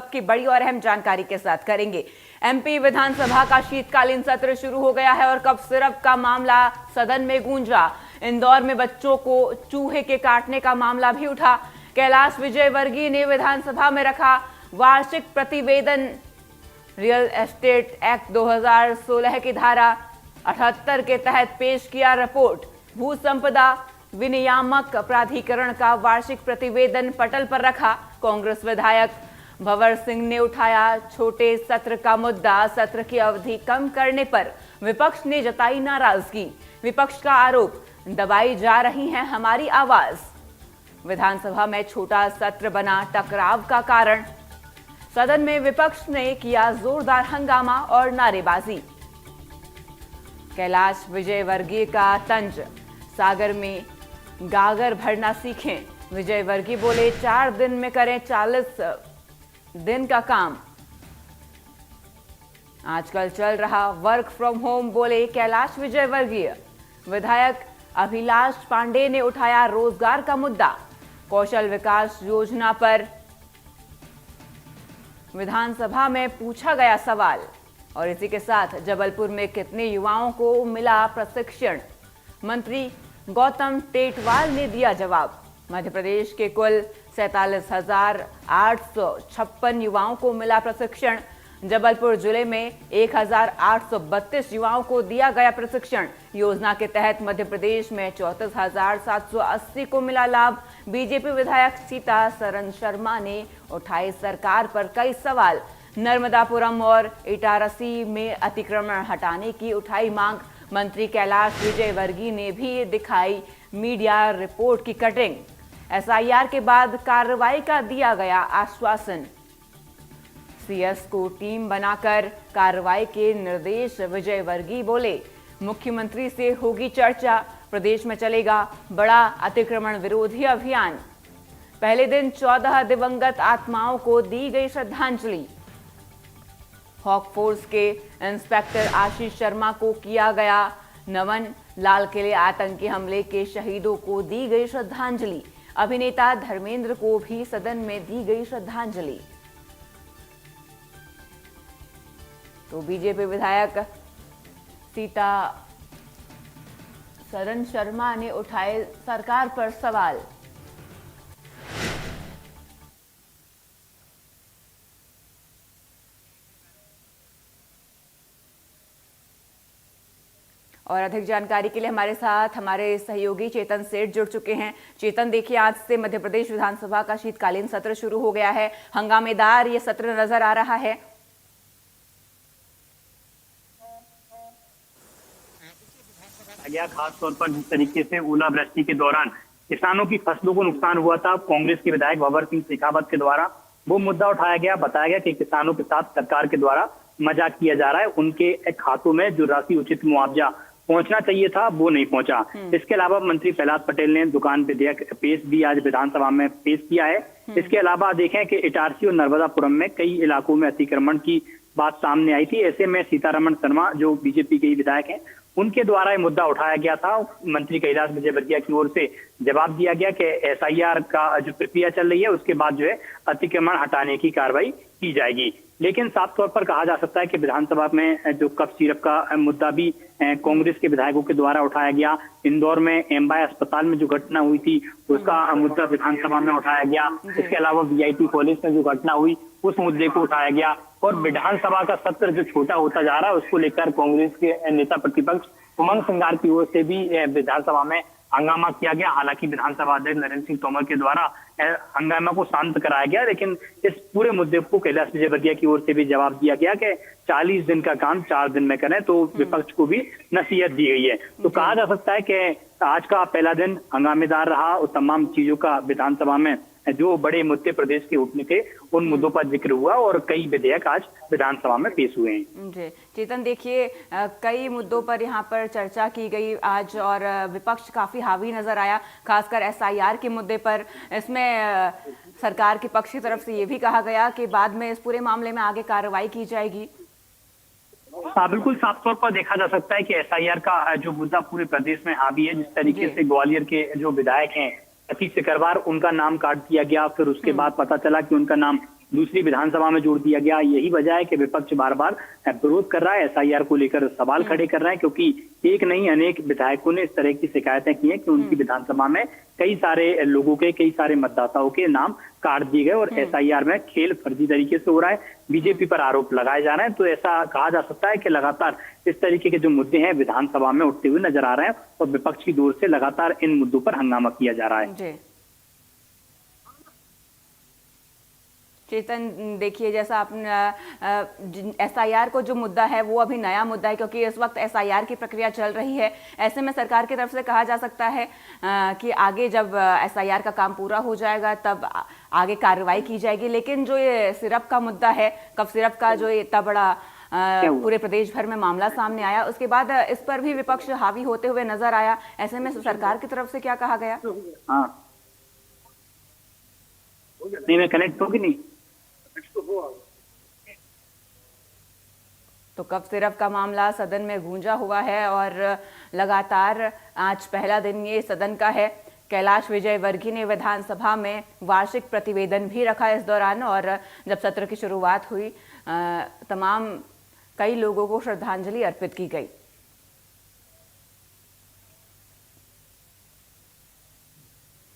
अब की बड़ी और अहम जानकारी के साथ करेंगे। एमपी विधानसभा का शीतकालीन सत्र शुरू हो गया है और कफ सिरप का मामला सदन में गूंजा। इंदौर में बच्चों को चूहे के काटने का मामला भी उठा। कैलाश विजयवर्गीय ने विधानसभा में रखा वार्षिक प्रतिवेदन। रियल एस्टेट एक्ट 2016 की धारा 78 के तहत पेश किया रिपोर्ट। भू संपदा विनियामक प्राधिकरण का वार्षिक प्रतिवेदन पटल पर रखा। कांग्रेस विधायक भंवर सिंह ने उठाया छोटे सत्र का मुद्दा। सत्र की अवधि कम करने पर विपक्ष ने जताई नाराजगी। विपक्ष का आरोप, दबाई जा रही है हमारी आवाज। विधानसभा में छोटा सत्र बना टकराव का कारण। सदन में विपक्ष ने किया जोरदार हंगामा और नारेबाजी। कैलाश विजयवर्गीय का तंज, सागर में गागर भरना सीखें। विजयवर्गीय बोले 4 दिन में करें 40 दिन का काम। आजकल चल रहा वर्क फ्रॉम होम, बोले कैलाश विजयवर्गीय। विधायक अभिलाष पांडे ने उठाया रोजगार का मुद्दा। कौशल विकास योजना पर विधानसभा में पूछा गया सवाल। और इसी के साथ जबलपुर में कितने युवाओं को मिला प्रशिक्षण, मंत्री गौतम टेटवाल ने दिया जवाब। मध्य प्रदेश के कुल 47,856 युवाओं को मिला प्रशिक्षण। जबलपुर जिले में 1,832 युवाओं को दिया गया प्रशिक्षण। योजना के तहत मध्य प्रदेश में 34,780 को मिला लाभ। बीजेपी विधायक सीतासरन शर्मा ने उठाए सरकार पर कई सवाल। नर्मदापुरम और इटारसी में अतिक्रमण हटाने की उठाई मांग। मंत्री कैलाश विजयवर्गीय ने भी दिखाई मीडिया रिपोर्ट की कटिंग। एसआईआर के बाद कार्रवाई का दिया गया आश्वासन। सीएस को टीम बनाकर कार्रवाई के निर्देश। विजयवर्गीय बोले मुख्यमंत्री से होगी चर्चा। प्रदेश में चलेगा बड़ा अतिक्रमण विरोधी अभियान। पहले दिन 14 दिवंगत आत्माओं को दी गई श्रद्धांजलि। हॉक फोर्स के इंस्पेक्टर आशीष शर्मा को किया गया नमन। लाल किले आतंकी हमले के शहीदों को दी गई श्रद्धांजलि। अभिनेता धर्मेंद्र को भी सदन में दी गई श्रद्धांजलि। तो बीजेपी विधायक सीतासरन शर्मा ने उठाए सरकार पर सवाल। और अधिक जानकारी के लिए हमारे साथ हमारे सहयोगी चेतन सेठ जुड़ चुके हैं। चेतन, देखिए आज से मध्य प्रदेश विधानसभा का शीतकालीन सत्र शुरू हो गया है। हंगामेदार ये सत्र नजर आ रहा है। खास तौर पर जिस तरीके से ओलावृष्टि के दौरान किसानों की फसलों को नुकसान हुआ था, कांग्रेस के विधायक भंवर सिंह शेखावत के द्वारा वो मुद्दा उठाया गया। बताया गया कि किसानों के साथ सरकार के द्वारा मजाक किया जा रहा है। उनके खातों में जो राशि उचित मुआवजा पहुंचना चाहिए था वो नहीं पहुंचा। इसके अलावा मंत्री प्रहलाद पटेल ने दुकान विधेयक पेश भी आज विधानसभा में पेश किया है। इसके अलावा देखें कि इटारसी और नर्मदापुरम में कई इलाकों में अतिक्रमण की बात सामने आई थी। ऐसे में सीतारमण शर्मा जो बीजेपी के ही विधायक हैं, उनके द्वारा ये मुद्दा उठाया गया था। मंत्री कैलाश विजयवर्गीय की ओर से जवाब दिया गया कि एसआईआर का जो प्रक्रिया चल रही है उसके बाद जो है अतिक्रमण हटाने की कार्रवाई की जाएगी। लेकिन साफ तौर पर कहा जा सकता है कि विधानसभा में जो कफ सिरप का मुद्दा भी कांग्रेस के विधायकों के द्वारा उठाया गया। इंदौर में एमबाय अस्पताल में जो घटना हुई थी उसका मुद्दा विधानसभा में उठाया गया। इसके अलावा वीआईटी कॉलेज में जो घटना हुई उस मुद्दे को उठाया गया। और विधानसभा का सत्र जो छोटा होता जा रहा है उसको लेकर कांग्रेस के नेता प्रतिपक्ष उमंग सिंगार की ओर से भी विधानसभा में हंगामा किया गया। हालांकि विधानसभा अध्यक्ष नरेंद्र सिंह तोमर के द्वारा हंगामा को शांत कराया गया, लेकिन इस पूरे मुद्दे को कैलाश विजयवर्गीय की ओर से भी जवाब दिया गया कि 40 दिन का काम 4 दिन में करें। तो विपक्ष को भी नसीहत दी गई है। तो कहा जा सकता है कि आज का पहला दिन हंगामेदार रहा और तमाम चीजों का विधानसभा में जो बड़े मुद्दे प्रदेश के उठने थे उन मुद्दों पर जिक्र हुआ और कई विधेयक आज विधानसभा में पेश हुए हैं। जी चेतन, देखिए कई मुद्दों पर यहाँ पर चर्चा की गई आज और विपक्ष काफी हावी नजर आया, खासकर एसआईआर के मुद्दे पर। इसमें सरकार के पक्ष की तरफ से ये भी कहा गया कि बाद में इस पूरे मामले में आगे कार्रवाई की जाएगी। हाँ, बिल्कुल साफ तौर पर देखा जा सकता है कि एसआईआर का जो मुद्दा पूरे प्रदेश में हावी है। जिस तरीके से ग्वालियर के जो विधायक हैं सतीश सिकरवार, उनका नाम काट दिया गया। फिर उसके बाद पता चला कि उनका नाम दूसरी विधानसभा में जोड़ दिया गया। यही वजह है कि विपक्ष बार बार विरोध कर रहा है, एसआईआर को लेकर सवाल खड़े कर रहे हैं, क्योंकि एक नहीं अनेक विधायकों ने इस तरह की शिकायतें की हैं कि उनकी विधानसभा में कई सारे लोगों के, कई सारे मतदाताओं के नाम काट दिए गए और एसआईआर में खेल फर्जी तरीके से हो रहा है, बीजेपी पर आरोप लगाए जा रहे हैं। तो ऐसा कहा जा सकता है कि लगातार इस तरीके के जो मुद्दे हैं विधानसभा में उठते हुए नजर आ रहे हैं और विपक्ष की ओर से लगातार इन मुद्दों पर हंगामा किया जा रहा है। जी चेतन, देखिए जैसा आपने एसआईआर को जो मुद्दा है वो अभी नया मुद्दा है, क्योंकि इस वक्त एसआईआर की प्रक्रिया चल रही है। ऐसे में सरकार की तरफ से कहा जा सकता है कि आगे जब एसआईआर का काम पूरा हो जाएगा तब आगे कार्रवाई की जाएगी। लेकिन जो ये सिरप का मुद्दा है, कफ सिरप का जो इतना बड़ा पूरे प्रदेश भर में मामला सामने आया, उसके बाद इस पर भी विपक्ष हावी होते हुए नजर आया। ऐसे में सरकार की तरफ से क्या कहा गया? हाँ नहीं, मैं कनेक्ट होगी नहीं। तो कफ सिरप का मामला सदन में गूंजा हुआ है और लगातार आज पहला दिन ये सदन का है। कैलाश विजयवर्गीय ने विधानसभा में वार्षिक प्रतिवेदन भी रखा इस दौरान, और जब सत्र की शुरुआत हुई कई लोगों को श्रद्धांजलि अर्पित की गई।